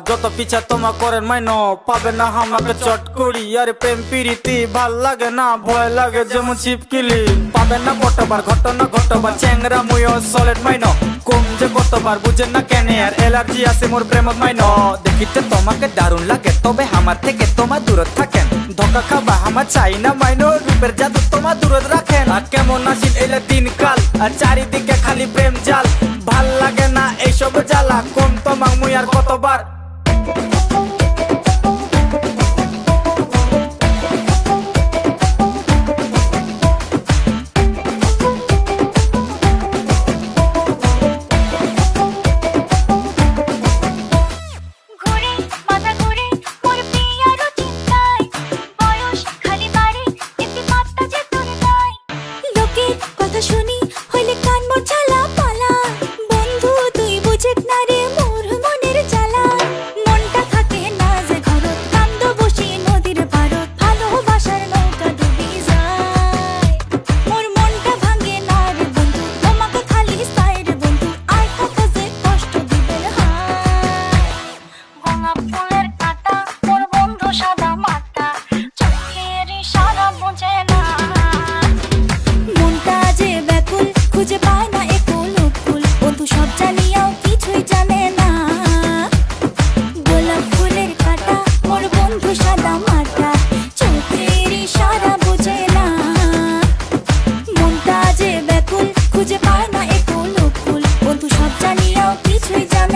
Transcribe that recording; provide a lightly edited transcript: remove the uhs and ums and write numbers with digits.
যত পিছা তোমা করেন মাইনো পাবে না আমাকে চট করি। আরে প্রেম প্রীতি ভাল লাগে না, ভয় লাগে যেমন ছিপকিলি। পাবে না কতবার ঘটনা ঘটবার চ্যাংরা মুয় সলিড মাইনো। কম যে কতবার বুঝেন না কেন আর এলার্জি আছে মোর প্রেমত মাইনো। দেখিতে তোমাকে দারুণ লাগে তবে আমার থেকে তোমার দূরত থাকেন। ধোকা খাবা আমার চাই না মাইনো, রূপের জাদু তোমার দূরত রাখেন। আর কেমন আসিল এলে দিনকাল আর চারিদিকে খালি প্রেম জাল। ভাল লাগে না এইসব জ্বালা, কোন তোমাক মুই আর কতবার। খুঁজে পায় না এ কুল বন্ধু সব জানিয়াও কিছুই জানে।